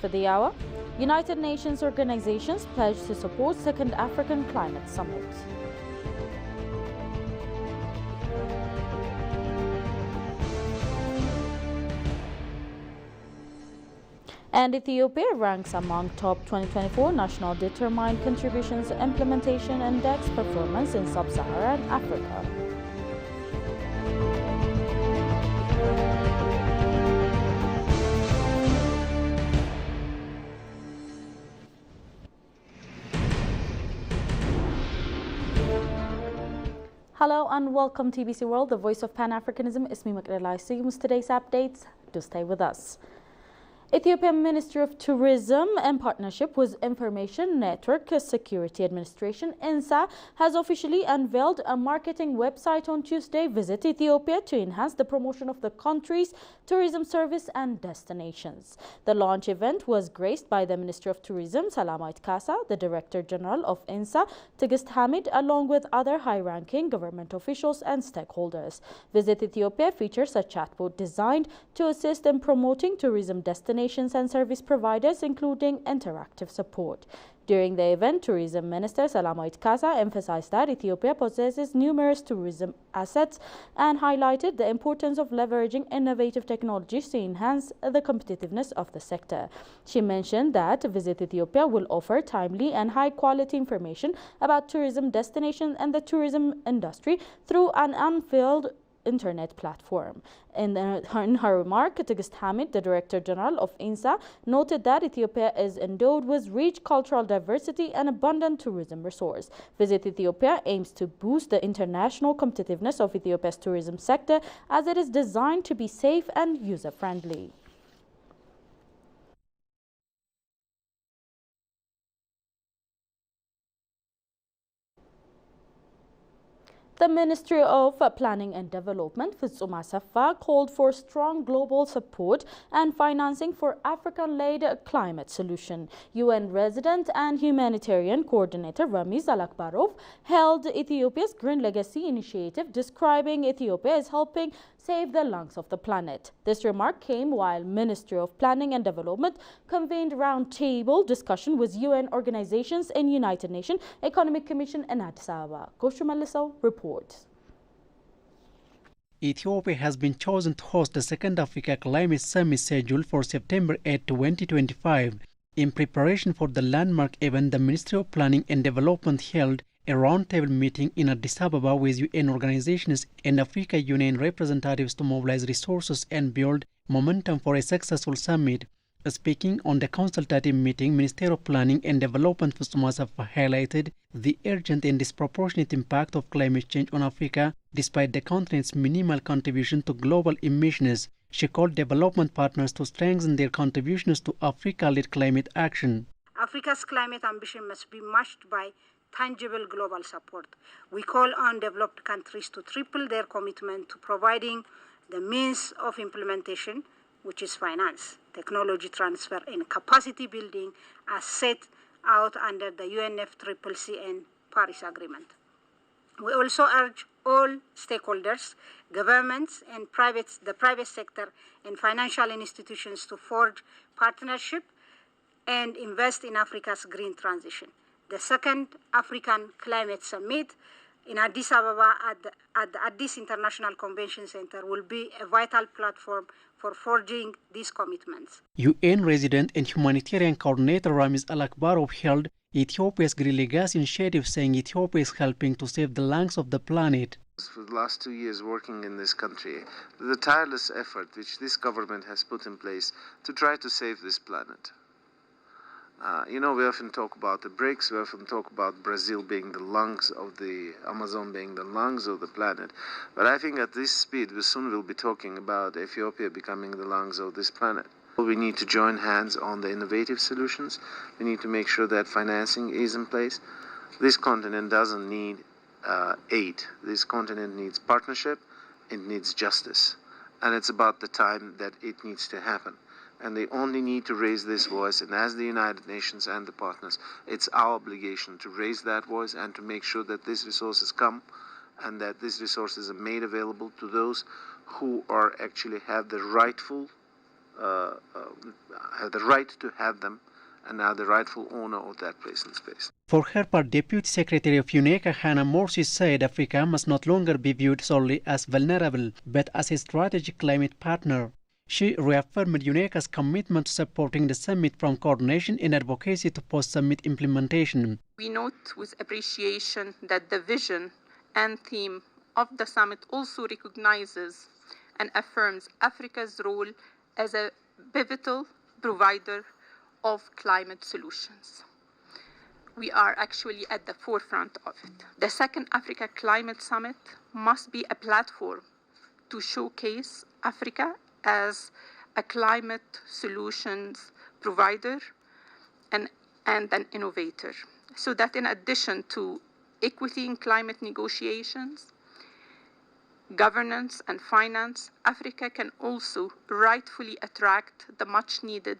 for the hour. United Nations organizations pledge to support Second African Climate Summit. And Ethiopia ranks among top 2024 National Determined Contributions Implementation Index performance in Sub-Saharan Africa. Hello and welcome to TBC World, the voice of Pan-Africanism. Ismi Makrela Suyums. Today's updates. Do stay with us. Ethiopian Ministry of Tourism, in partnership with Information Network Security Administration, INSA, has officially unveiled a marketing website on Tuesday, Visit Ethiopia, to enhance the promotion of the country's tourism service and destinations. The launch event was graced by the Ministry of Tourism, Salamait Kasa, the Director General of INSA, Tigist Hamid, along with other high-ranking government officials and stakeholders. Visit Ethiopia features a chatbot designed to assist in promoting tourism destinations and service providers, including interactive support. During the event, Tourism Minister Salamait Kasa emphasized that Ethiopia possesses numerous tourism assets and highlighted the importance of leveraging innovative technologies to enhance the competitiveness of the sector. She mentioned that Visit Ethiopia will offer timely and high-quality information about tourism destinations and the tourism industry through an unveiled internet platform. In her remark, Tigist Hamid, the Director General of INSA, noted that Ethiopia is endowed with rich cultural diversity and abundant tourism resource. Visit Ethiopia aims to boost the international competitiveness of Ethiopia's tourism sector as it is designed to be safe and user-friendly. The Ministry of Planning and Development, Fitsum Asafa, called for strong global support and financing for African-led climate solution. UN Resident and Humanitarian Coordinator Ramiz Alakbarov held Ethiopia's Green Legacy Initiative, describing Ethiopia as helping save the lungs of the planet. This remark came while Ministry of Planning and Development convened roundtable discussion with UN organizations and United Nations Economic Commission in Addis Ababa. Goshu Maliso reports. Ethiopia has been chosen to host the Second Africa Climate Summit scheduled for September 8, 2025. In preparation for the landmark event, the Ministry of Planning and Development held a roundtable meeting in Addis Ababa with UN organizations and Africa Union representatives to mobilize resources and build momentum for a successful summit. Speaking on the consultative meeting, Minister of Planning and Development Fitsum Asafa highlighted the urgent and disproportionate impact of climate change on Africa despite the continent's minimal contribution to global emissions. She called development partners to strengthen their contributions to Africa-led climate action. Africa's climate ambition must be matched by tangible global support. We call on developed countries to triple their commitment to providing the means of implementation, which is finance, technology transfer, and capacity building as set out under the UNFCCC and Paris Agreement. We also urge all stakeholders, governments and the private sector and financial institutions to forge partnership and invest in Africa's green transition. The second African Climate Summit in Addis Ababa at the Addis International Convention Center will be a vital platform for forging these commitments. UN Resident and Humanitarian Coordinator Ramiz Alakbarov held Ethiopia's Green Legacy Initiative, saying Ethiopia is helping to save the lungs of the planet. For the last 2 years working in this country, the tireless effort which this government has put in place to try to save this planet. We often talk about the BRICS, we often talk about Brazil being the lungs of the Amazon, being the lungs of the planet. But I think at this speed, we soon will be talking about Ethiopia becoming the lungs of this planet. We need to join hands on the innovative solutions. We need to make sure that financing is in place. This continent doesn't need aid. This continent needs partnership. It needs justice. And it's about the time that it needs to happen. And they only need to raise this voice, and as the United Nations and the partners, it's our obligation to raise that voice and to make sure that these resources come and that these resources are made available to those who are actually have the rightful have the right to have them and are the rightful owner of that place and space. For her part, Deputy Secretary of UNECA Hannah Morsi said Africa must not longer be viewed solely as vulnerable, but as a strategic climate partner. She reaffirmed UNECA's commitment to supporting the summit from coordination and advocacy to post-summit implementation. We note with appreciation that the vision and theme of the summit also recognizes and affirms Africa's role as a pivotal provider of climate solutions. We are actually at the forefront of it. The second Africa Climate Summit must be a platform to showcase Africa as a climate solutions provider and an innovator, so that in addition to equity in climate negotiations, governance and finance, Africa can also rightfully attract the much needed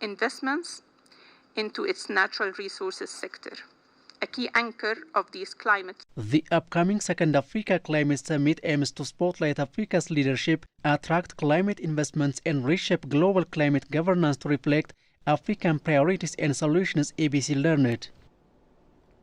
investments into its natural resources sector, a key anchor of these climate. The upcoming Second Africa Climate Summit aims to spotlight Africa's leadership, attract climate investments and reshape global climate governance to reflect African priorities and solutions, ABC learned.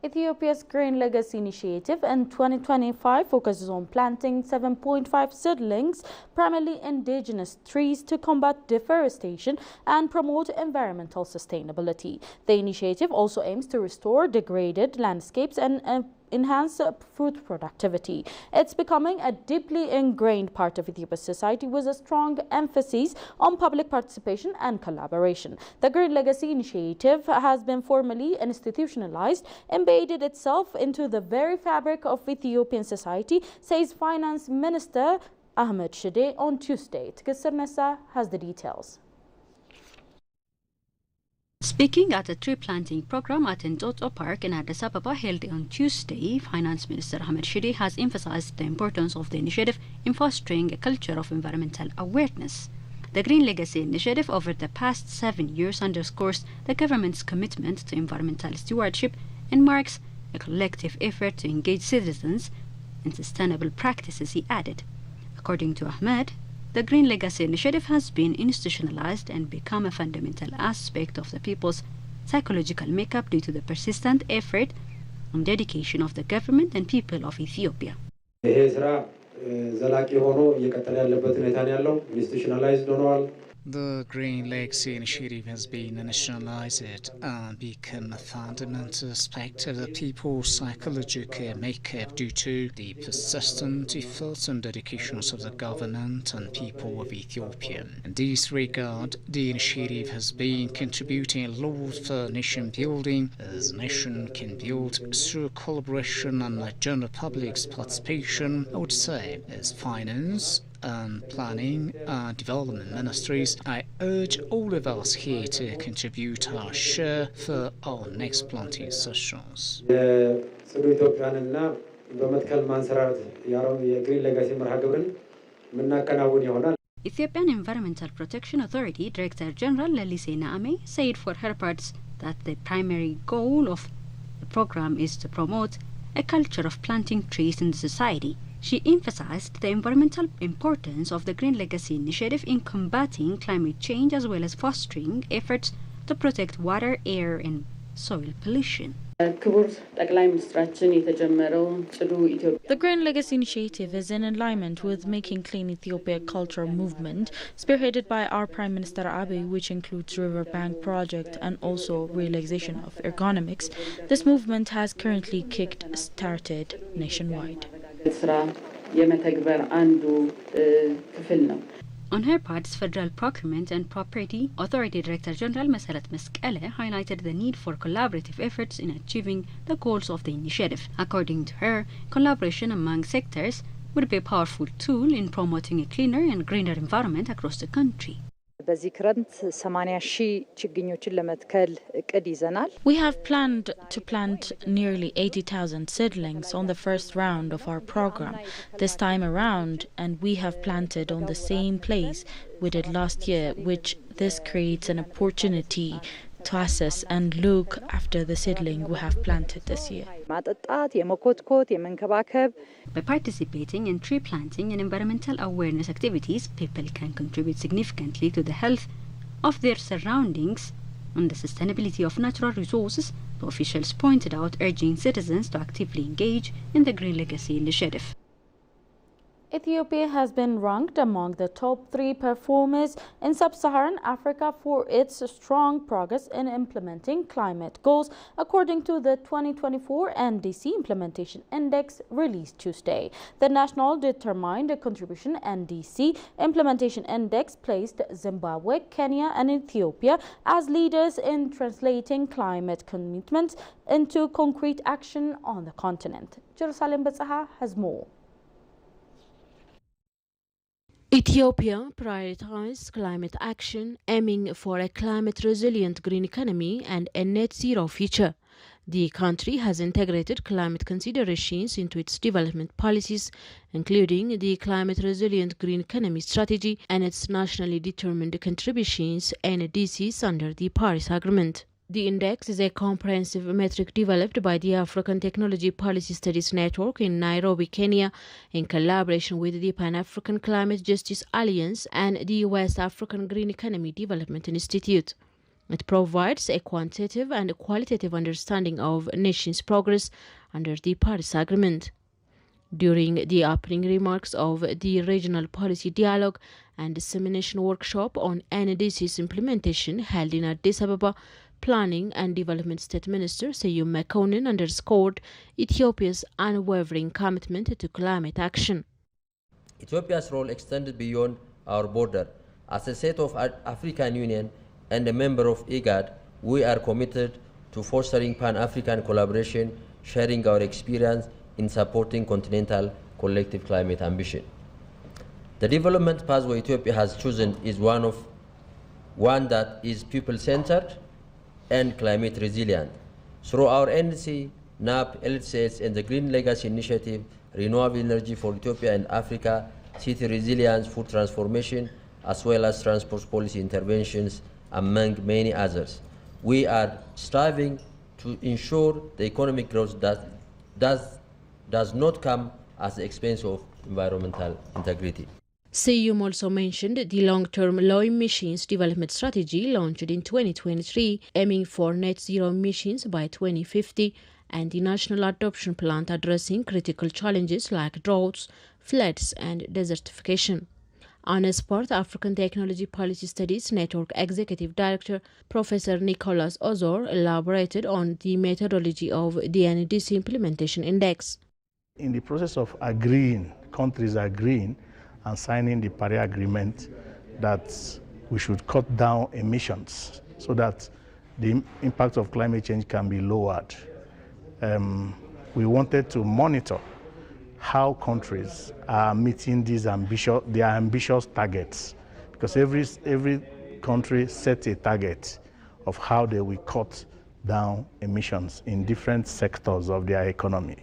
Ethiopia's Green Legacy Initiative in 2025 focuses on planting 7.5 seedlings, primarily indigenous trees, to combat deforestation and promote environmental sustainability. The initiative also aims to restore degraded landscapes and enhance food productivity. It's becoming a deeply ingrained part of Ethiopia's society with a strong emphasis on public participation and collaboration. The Green Legacy Initiative has been formally institutionalized, embedded itself into the very fabric of Ethiopian society, says Finance Minister Ahmed Shide on Tuesday. Tkissir Nessa has the details. Speaking at a tree planting program at Entoto Park in Addis Ababa held on Tuesday, Finance Minister Ahmed Shide has emphasized the importance of the initiative in fostering a culture of environmental awareness. The Green Legacy Initiative over the past 7 years underscores the government's commitment to environmental stewardship and marks a collective effort to engage citizens in sustainable practices, he added. According to Ahmed, the Green Legacy Initiative has been institutionalized and become a fundamental aspect of the people's psychological makeup due to the persistent effort and dedication of the government and people of Ethiopia. The Green Legacy Initiative has been institutionalized and become a fundamental aspect of the people's psychological makeup due to the persistent efforts and dedications of the government and people of Ethiopia. In this regard, the initiative has been contributing a lot for nation building, as nation can build through collaboration and general public's participation, I would say, as finance and planning and development ministries. I urge all of us here to contribute our share for our next planting sessions. Ethiopian Environmental Protection Authority Director General Lelise Naame said for her parts that the primary goal of the program is to promote a culture of planting trees in the society. She emphasized the environmental importance of the Green Legacy Initiative in combating climate change as well as fostering efforts to protect water, air and soil pollution. The Green Legacy Initiative is in alignment with Making Clean Ethiopia cultural movement, spearheaded by our Prime Minister Abiy, which includes Riverbank Project and also realization of ergonomics. This movement has currently started nationwide. On her part, Federal Procurement and Property Authority Director General Mesalet Meskele highlighted the need for collaborative efforts in achieving the goals of the initiative. According to her, collaboration among sectors would be a powerful tool in promoting a cleaner and greener environment across the country. We have planned to plant nearly 80,000 seedlings on the first round of our program this time around, and we have planted on the same place we did last year, which this creates an opportunity to assess and look after the seedling we have planted this year. By participating in tree planting and environmental awareness activities, people can contribute significantly to the health of their surroundings and the sustainability of natural resources, the officials pointed out, urging citizens to actively engage in the Green Legacy Initiative. Ethiopia has been ranked among the top 3 performers in sub-Saharan Africa for its strong progress in implementing climate goals, according to the 2024 NDC Implementation Index released Tuesday. The National Determined Contribution NDC Implementation Index placed Zimbabwe, Kenya and Ethiopia as leaders in translating climate commitments into concrete action on the continent. Jerusalem Betsaha has more. Ethiopia prioritized climate action, aiming for a climate-resilient green economy and a net-zero future. The country has integrated climate considerations into its development policies, including the Climate-Resilient Green Economy Strategy and its nationally determined contributions NDCs under the Paris Agreement. The index is a comprehensive metric developed by the African Technology Policy Studies Network in Nairobi, Kenya, in collaboration with the Pan-African Climate Justice Alliance and the West African Green Economy Development Institute. It provides a quantitative and qualitative understanding of nations' progress under the Paris Agreement. During the opening remarks of the Regional Policy Dialogue and Dissemination Workshop on NDC's implementation held in Addis Ababa, Planning and Development State Minister Seyum Mekonnen underscored Ethiopia's unwavering commitment to climate action. Ethiopia's role extended beyond our border. As a state of African Union and a member of IGAD, we are committed to fostering Pan-African collaboration, sharing our experience in supporting continental collective climate ambition. The development pathway Ethiopia has chosen is one that is people-centered and climate resilient. Through our NDC, NAP, LCS, and the Green Legacy Initiative, renewable energy for Ethiopia and Africa, city resilience, food transformation, as well as transport policy interventions, among many others. We are striving to ensure the economic growth that does not come at the expense of environmental integrity. Seyum also mentioned the long-term low emissions development strategy launched in 2023, aiming for net zero emissions by 2050, and the national adoption plan addressing critical challenges like droughts, floods, and desertification. Anna Sport, African Technology Policy Studies Network Executive Director, Professor Nicholas Ozor, elaborated on the methodology of the NDC Implementation Index. In the process of countries agreeing and signing the Paris Agreement, that we should cut down emissions so that the impact of climate change can be lowered. We wanted to monitor how countries are meeting their ambitious targets, because every country sets a target of how they will cut down emissions in different sectors of their economy.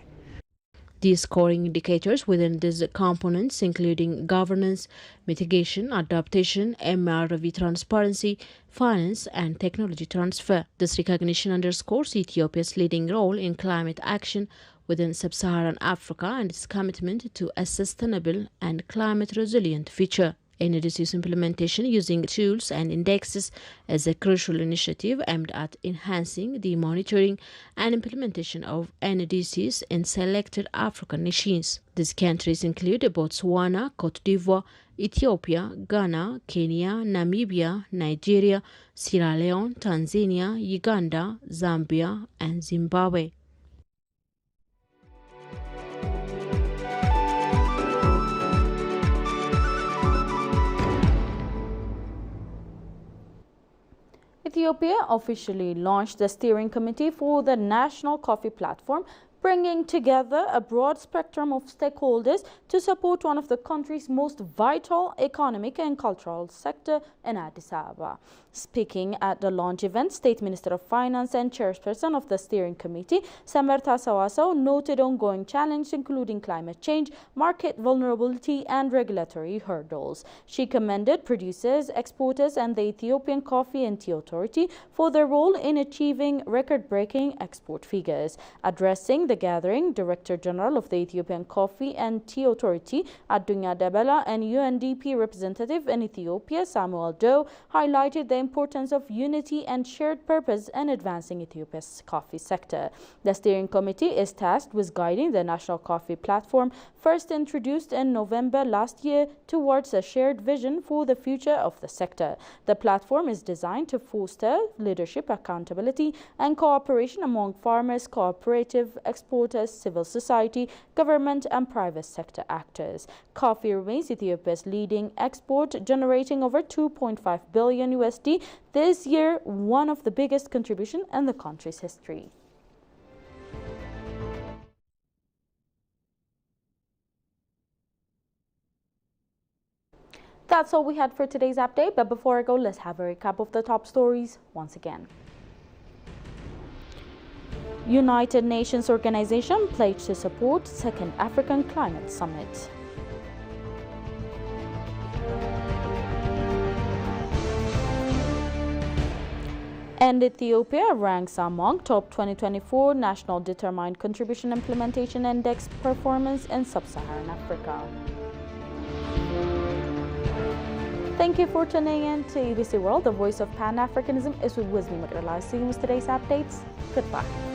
The scoring indicators within these components, including governance, mitigation, adaptation, MRV transparency, finance, and technology transfer. This recognition underscores Ethiopia's leading role in climate action within sub-Saharan Africa and its commitment to a sustainable and climate-resilient future. NDC's implementation using tools and indexes is a crucial initiative aimed at enhancing the monitoring and implementation of NDCs in selected African nations. These countries include Botswana, Cote d'Ivoire, Ethiopia, Ghana, Kenya, Namibia, Nigeria, Sierra Leone, Tanzania, Uganda, Zambia, and Zimbabwe. Ethiopia officially launched the steering committee for the National Coffee Platform, bringing together a broad spectrum of stakeholders to support one of the country's most vital economic and cultural sector in Addis Ababa. Speaking at the launch event, State Minister of Finance and Chairperson of the Steering Committee, Samartha Sawasaw, noted ongoing challenges including climate change, market vulnerability and regulatory hurdles. She commended producers, exporters and the Ethiopian Coffee and Tea Authority for their role in achieving record-breaking export figures. Addressing the gathering, Director General of the Ethiopian Coffee and Tea Authority, Adunya Debela, and UNDP representative in Ethiopia, Samuel Doe, highlighted the importance of unity and shared purpose in advancing Ethiopia's coffee sector. The steering committee is tasked with guiding the national coffee platform, first introduced in November last year, towards a shared vision for the future of the sector. The platform is designed to foster leadership, accountability, and cooperation among farmers, cooperative exporters, civil society, government, and private sector actors. Coffee remains Ethiopia's leading export, generating over $2.5 billion USD this year, one of the biggest contributions in the country's history. That's all we had for today's update, but before I go, let's have a recap of the top stories once again. United Nations Organization pledged to support Second African Climate Summit. And Ethiopia ranks among top 2024 National Determined Contribution Implementation Index performance in Sub-Saharan Africa. Thank you for tuning in to EBC World, the voice of Pan-Africanism. It was me, Makrela. See you with today's updates. Goodbye.